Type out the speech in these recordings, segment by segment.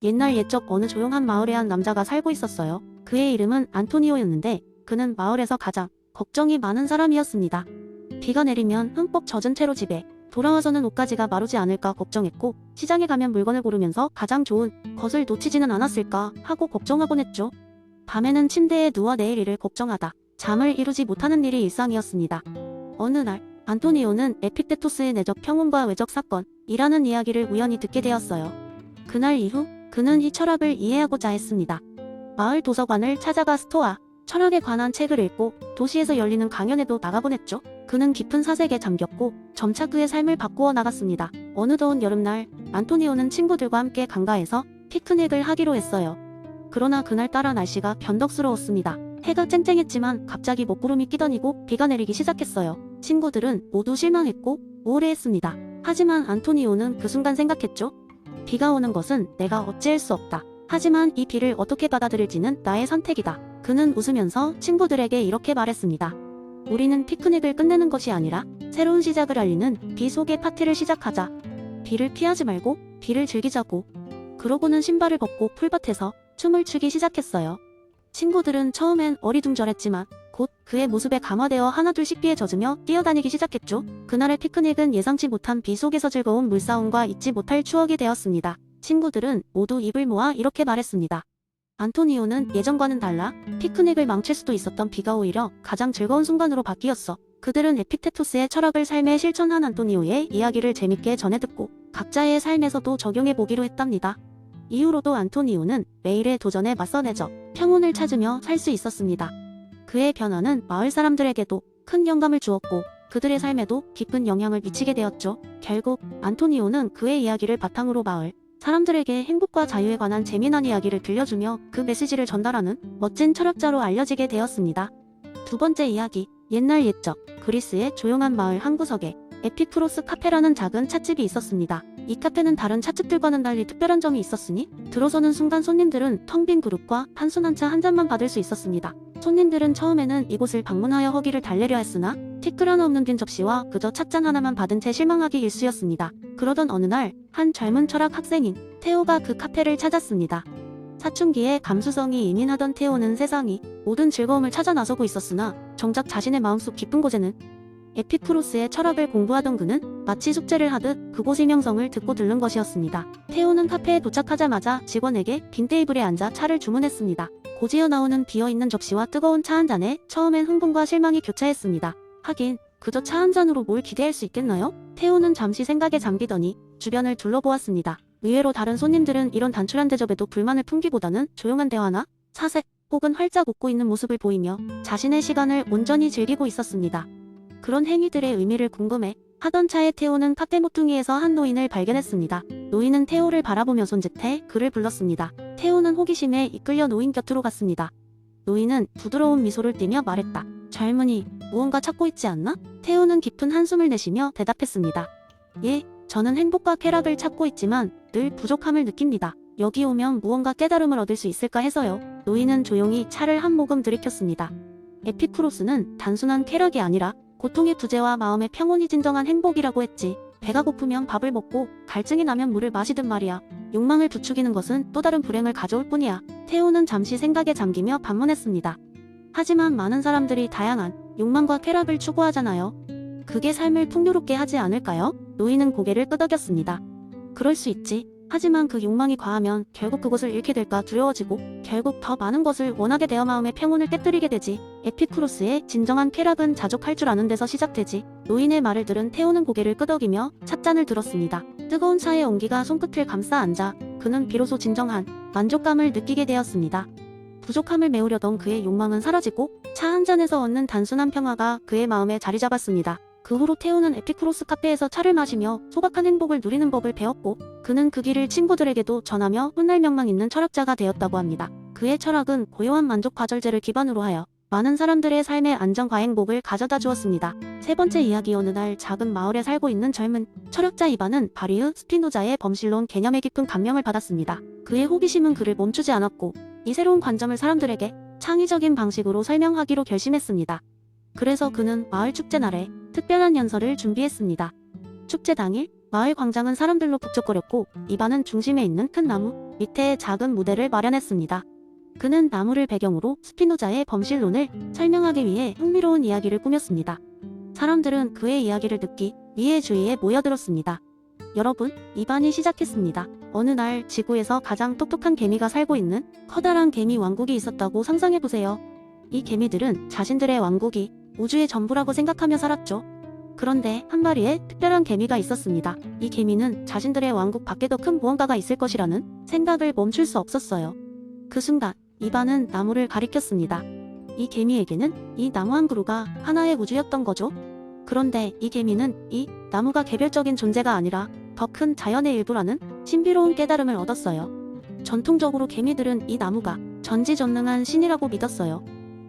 옛날 옛적 어느 조용한 마을에 한 남자가 살고 있었어요. 그의 이름은 안토니오였는데 그는 마을에서 가장 걱정이 많은 사람이었습니다. 비가 내리면 흠뻑 젖은 채로 집에 돌아와서는 옷가지가 마르지 않을까 걱정했고, 시장에 가면 물건을 고르면서 가장 좋은 것을 놓치지는 않았을까 하고 걱정하곤 했죠. 밤에는 침대에 누워 내일 일을 걱정하다 잠을 이루지 못하는 일이 일상이었습니다. 어느 날 안토니오는 에픽테토스의 내적 평온과 외적 사건이라는 이야기를 우연히 듣게 되었어요. 그날 이후 그는 이 철학을 이해하고자 했습니다. 마을 도서관을 찾아가 스토아, 철학에 관한 책을 읽고 도시에서 열리는 강연에도 나가곤 했죠. 그는 깊은 사색에 잠겼고 점차 그의 삶을 바꾸어 나갔습니다. 어느 더운 여름날 안토니오는 친구들과 함께 강가에서 피크닉을 하기로 했어요. 그러나 그날따라 날씨가 변덕스러웠습니다. 해가 쨍쨍했지만 갑자기 먹구름이 끼더니고 비가 내리기 시작했어요. 친구들은 모두 실망했고 우울해했습니다. 하지만 안토니오는 그 순간 생각했죠. 비가 오는 것은 내가 어찌할 수 없다. 하지만 이 비를 어떻게 받아들일지는 나의 선택이다. 그는 웃으면서 친구들에게 이렇게 말했습니다. 우리는 피크닉을 끝내는 것이 아니라 새로운 시작을 알리는 비 속의 파티를 시작하자. 비를 피하지 말고 비를 즐기자고. 그러고는 신발을 벗고 풀밭에서 춤을 추기 시작했어요. 친구들은 처음엔 어리둥절했지만 곧 그의 모습에 감화되어 하나둘씩 비에 젖으며 뛰어다니기 시작했죠. 그날의 피크닉은 예상치 못한 비 속에서 즐거운 물싸움과 잊지 못할 추억이 되었습니다. 친구들은 모두 입을 모아 이렇게 말했습니다. 안토니오는 예전과는 달라 피크닉을 망칠 수도 있었던 비가 오히려 가장 즐거운 순간으로 바뀌었어. 그들은 에픽테토스의 철학을 삶에 실천한 안토니오의 이야기를 재밌게 전해 듣고 각자의 삶에서도 적용해 보기로 했답니다. 이후로도 안토니오는 매일의 도전에 맞서 내적 평온을 찾으며 살 수 있었습니다. 그의 변화는 마을 사람들에게도 큰 영감을 주었고 그들의 삶에도 깊은 영향을 미치게 되었죠. 결국 안토니오는 그의 이야기를 바탕으로 마을 사람들에게 행복과 자유에 관한 재미난 이야기를 들려주며 그 메시지를 전달하는 멋진 철학자로 알려지게 되었습니다. 두 번째 이야기, 옛날 옛적 그리스의 조용한 마을 한 구석에 에피쿠로스 카페라는 작은 찻집이 있었습니다. 이 카페는 다른 찻집들과는 달리 특별한 점이 있었으니 들어서는 순간 손님들은 텅 빈 그릇과 한순한 차 한 잔만 받을 수 있었습니다. 손님들은 처음에는 이곳을 방문하여 허기를 달래려 했으나 티끌 하나 없는 빈 접시와 그저 찻잔 하나만 받은 채 실망하기 일쑤였습니다. 그러던 어느 날 한 젊은 철학 학생인 테오가 그 카페를 찾았습니다. 사춘기에 감수성이 예민하던 테오는 세상이 모든 즐거움을 찾아 나서고 있었으나 정작 자신의 마음속 깊은 곳에는 에피쿠로스의 철학을 공부하던 그는 마치 숙제를 하듯 그곳의 명성을 듣고 들른 것이었습니다. 테오는 카페에 도착하자마자 직원에게 빈 테이블에 앉아 차를 주문했습니다. 고지어 나오는 비어있는 접시와 뜨거운 차 한 잔에 처음엔 흥분과 실망이 교차했습니다. 하긴 그저 차 한 잔으로 뭘 기대할 수 있겠나요? 테오는 잠시 생각에 잠기더니 주변을 둘러보았습니다. 의외로 다른 손님들은 이런 단촐한 대접에도 불만을 품기보다는 조용한 대화나 사색 혹은 활짝 웃고 있는 모습을 보이며 자신의 시간을 온전히 즐기고 있었습니다. 그런 행위들의 의미를 궁금해 하던 차에 테오는 카페 모퉁이에서 한 노인을 발견했습니다. 노인은 테오를 바라보며 손짓해 그를 불렀습니다. 테오는 호기심에 이끌려 노인 곁으로 갔습니다. 노인은 부드러운 미소를 띠며 말했다. 젊은이, 무언가 찾고 있지 않나? 테오는 깊은 한숨을 내쉬며 대답했습니다. 예, 저는 행복과 쾌락을 찾고 있지만 늘 부족함을 느낍니다. 여기 오면 무언가 깨달음을 얻을 수 있을까 해서요. 노인은 조용히 차를 한 모금 들이켰습니다. 에피쿠로스는 단순한 쾌락이 아니라 고통의 부재와 마음의 평온이 진정한 행복이라고 했지. 배가 고프면 밥을 먹고 갈증이 나면 물을 마시든 말이야. 욕망을 부추기는 것은 또 다른 불행을 가져올 뿐이야. 테오는 잠시 생각에 잠기며 반문했습니다. 하지만 많은 사람들이 다양한 욕망과 쾌락을 추구하잖아요. 그게 삶을 풍요롭게 하지 않을까요? 노인은 고개를 끄덕였습니다. 그럴 수 있지. 하지만 그 욕망이 과하면 결국 그것을 잃게 될까 두려워지고 결국 더 많은 것을 원하게 되어 마음의 평온을 깨뜨리게 되지. 에피쿠로스의 진정한 쾌락은 자족할 줄 아는 데서 시작되지. 노인의 말을 들은 테오는 고개를 끄덕이며 찻잔을 들었습니다. 뜨거운 차의 온기가 손끝을 감싸 앉아 그는 비로소 진정한 만족감을 느끼게 되었습니다. 부족함을 메우려던 그의 욕망은 사라지고 차 한 잔에서 얻는 단순한 평화가 그의 마음에 자리 잡았습니다. 그 후로 테오는 에피쿠로스 카페에서 차를 마시며 소박한 행복을 누리는 법을 배웠고 그는 그 길을 친구들에게도 전하며 훗날 명망 있는 철학자가 되었다고 합니다. 그의 철학은 고요한 만족 과절제를 기반으로 하여 많은 사람들의 삶의 안정과 행복을 가져다 주었습니다. 세 번째 이야기, 어느 날 작은 마을에 살고 있는 젊은 철학자 이반은 바리흐 스피노자의 범실론 개념에 깊은 감명을 받았습니다. 그의 호기심은 그를 멈추지 않았고 이 새로운 관점을 사람들에게 창의적인 방식으로 설명하기로 결심했습니다. 그래서 그는 마을 축제 날에 특별한 연설을 준비했습니다. 축제 당일 마을 광장은 사람들로 북적거렸고 이반은 중심에 있는 큰 나무 밑에 작은 무대를 마련했습니다. 그는 나무를 배경으로 스피노자의 범실론을 설명하기 위해 흥미로운 이야기를 꾸몄습니다. 사람들은 그의 이야기를 듣기 위해 주위에 모여들었습니다. 여러분, 이반이 시작했습니다. 어느 날 지구에서 가장 똑똑한 개미가 살고 있는 커다란 개미 왕국이 있었다고 상상해보세요. 이 개미들은 자신들의 왕국이 우주의 전부라고 생각하며 살았죠. 그런데 한 마리의 특별한 개미가 있었습니다. 이 개미는 자신들의 왕국 밖에 더 큰 무언가가 있을 것이라는 생각을 멈출 수 없었어요. 그 순간 이반은 나무를 가리켰습니다. 이 개미에게는 이 나무 한 그루가 하나의 우주였던 거죠. 그런데 이 개미는 이 나무가 개별적인 존재가 아니라 더 큰 자연의 일부라는 신비로운 깨달음을 얻었어요. 전통적으로 개미들은 이 나무가 전지전능한 신이라고 믿었어요.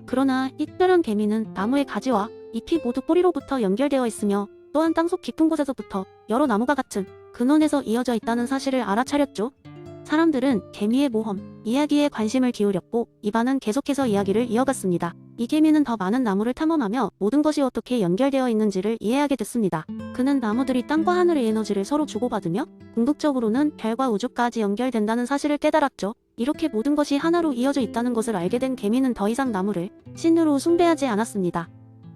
그러나 이 특별한 개미는 나무의 가지와 잎이 모두 뿌리로부터 연결되어 있으며 또한 땅속 깊은 곳에서부터 여러 나무가 같은 근원에서 이어져 있다는 사실을 알아차렸죠. 사람들은 개미의 모험, 이야기에 관심을 기울였고 이반은 계속해서 이야기를 이어갔습니다. 이 개미는 더 많은 나무를 탐험하며 모든 것이 어떻게 연결되어 있는지를 이해하게 됐습니다. 그는 나무들이 땅과 하늘의 에너지를 서로 주고받으며 궁극적으로는 별과 우주까지 연결된다는 사실을 깨달았죠. 이렇게 모든 것이 하나로 이어져 있다는 것을 알게 된 개미는 더 이상 나무를 신으로 숭배하지 않았습니다.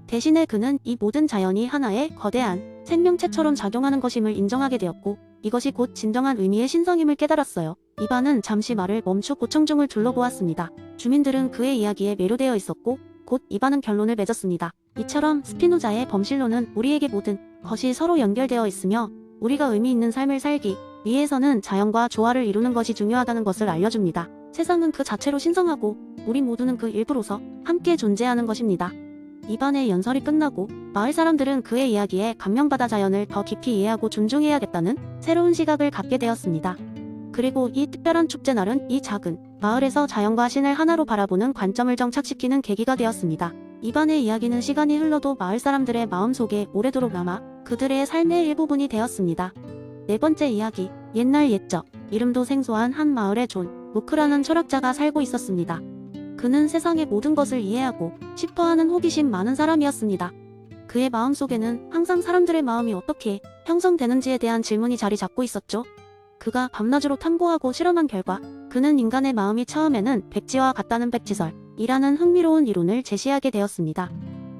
대신에 그는 이 모든 자연이 하나의 거대한 생명체처럼 작용하는 것임을 인정하게 되었고 이것이 곧 진정한 의미의 신성임을 깨달았어요. 이반은 잠시 말을 멈추고 청중을 둘러보았습니다. 주민들은 그의 이야기에 매료되어 있었고 곧 이반은 결론을 맺었습니다. 이처럼 스피노자의 범실론은 우리에게 모든 것이 서로 연결되어 있으며 우리가 의미 있는 삶을 살기 위해서는 자연과 조화를 이루는 것이 중요하다는 것을 알려줍니다. 세상은 그 자체로 신성하고 우리 모두는 그 일부로서 함께 존재하는 것입니다. 이반의 연설이 끝나고 마을 사람들은 그의 이야기에 감명받아 자연을 더 깊이 이해하고 존중해야겠다는 새로운 시각을 갖게 되었습니다. 그리고 이 특별한 축제날은 이 작은 마을에서 자연과 신을 하나로 바라보는 관점을 정착시키는 계기가 되었습니다. 이반의 이야기는 시간이 흘러도 마을 사람들의 마음속에 오래도록 남아 그들의 삶의 일부분이 되었습니다. 네 번째 이야기, 옛날 옛적, 이름도 생소한 한 마을에 존 무크라는 철학자가 살고 있었습니다. 그는 세상의 모든 것을 이해하고 싶어하는 호기심 많은 사람이었습니다. 그의 마음속에는 항상 사람들의 마음이 어떻게 형성되는지에 대한 질문이 자리 잡고 있었죠. 그가 밤낮으로 탐구하고 실험한 결과 그는 인간의 마음이 처음에는 백지와 같다는 백지설이라는 흥미로운 이론을 제시하게 되었습니다.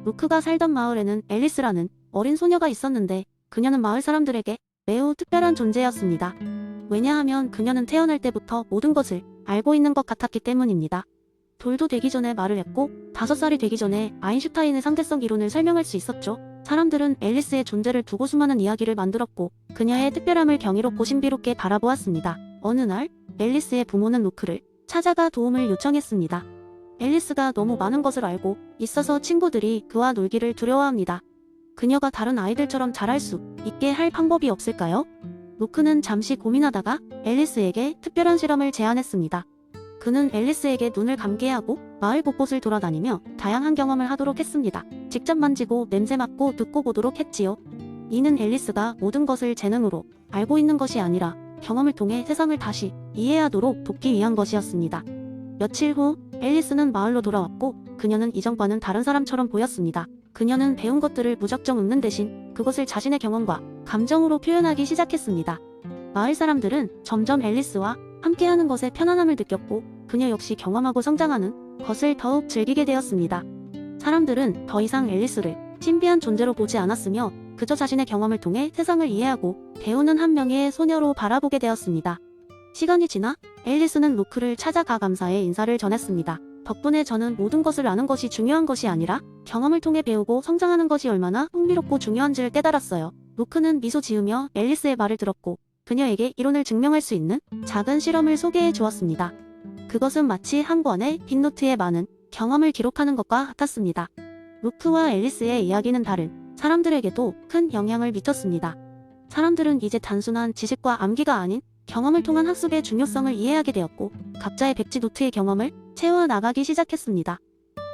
무크가 살던 마을에는 앨리스라는 어린 소녀가 있었는데 그녀는 마을 사람들에게 매우 특별한 존재였습니다. 왜냐하면 그녀는 태어날 때부터 모든 것을 알고 있는 것 같았기 때문입니다. 돌도 되기 전에 말을 했고 5살이 되기 전에 아인슈타인의 상대성 이론을 설명할 수 있었죠. 사람들은 앨리스의 존재를 두고 수많은 이야기를 만들었고 그녀의 특별함을 경이롭고 신비롭게 바라보았습니다. 어느 날 앨리스의 부모는 루크를 찾아가 도움을 요청했습니다. 앨리스가 너무 많은 것을 알고 있어서 친구들이 그와 놀기를 두려워합니다. 그녀가 다른 아이들처럼 잘할 수 있게 할 방법이 없을까요? 루크는 잠시 고민하다가 앨리스에게 특별한 실험을 제안했습니다. 그는 앨리스에게 눈을 감게 하고 마을 곳곳을 돌아다니며 다양한 경험을 하도록 했습니다. 직접 만지고 냄새 맡고 듣고 보도록 했지요. 이는 앨리스가 모든 것을 재능으로 알고 있는 것이 아니라 경험을 통해 세상을 다시 이해하도록 돕기 위한 것이었습니다. 며칠 후 앨리스는 마을로 돌아왔고 그녀는 이전과는 다른 사람처럼 보였습니다. 그녀는 배운 것들을 무작정 읊는 대신 그것을 자신의 경험과 감정으로 표현하기 시작했습니다. 마을 사람들은 점점 앨리스와 함께하는 것에 편안함을 느꼈고 그녀 역시 경험하고 성장하는 것을 더욱 즐기게 되었습니다. 사람들은 더 이상 앨리스를 신비한 존재로 보지 않았으며 그저 자신의 경험을 통해 세상을 이해하고 배우는 한 명의 소녀로 바라보게 되었습니다. 시간이 지나 앨리스는 루크를 찾아가 감사의 인사를 전했습니다. 덕분에 저는 모든 것을 아는 것이 중요한 것이 아니라 경험을 통해 배우고 성장하는 것이 얼마나 흥미롭고 중요한지를 깨달았어요. 루크는 미소 지으며 앨리스의 말을 들었고 그녀에게 이론을 증명할 수 있는 작은 실험을 소개해 주었습니다. 그것은 마치 한 권의 빈노트에 많은 경험을 기록하는 것과 같았습니다. 루크와 앨리스의 이야기는 다른 사람들에게도 큰 영향을 미쳤습니다. 사람들은 이제 단순한 지식과 암기가 아닌 경험을 통한 학습의 중요성을 이해하게 되었고 각자의 백지 노트의 경험을 채워나가기 시작했습니다.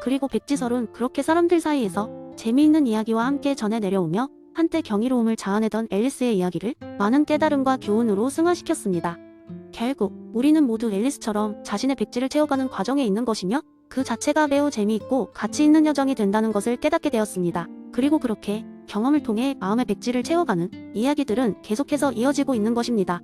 그리고 백지설은 그렇게 사람들 사이에서 재미있는 이야기와 함께 전해 내려오며 한때 경이로움을 자아내던 앨리스의 이야기를 많은 깨달음과 교훈으로 승화시켰습니다. 결국 우리는 모두 앨리스처럼 자신의 백지를 채워가는 과정에 있는 것이며 그 자체가 매우 재미있고 가치 있는 여정이 된다는 것을 깨닫게 되었습니다. 그리고 그렇게 경험을 통해 마음의 백지를 채워가는 이야기들은 계속해서 이어지고 있는 것입니다.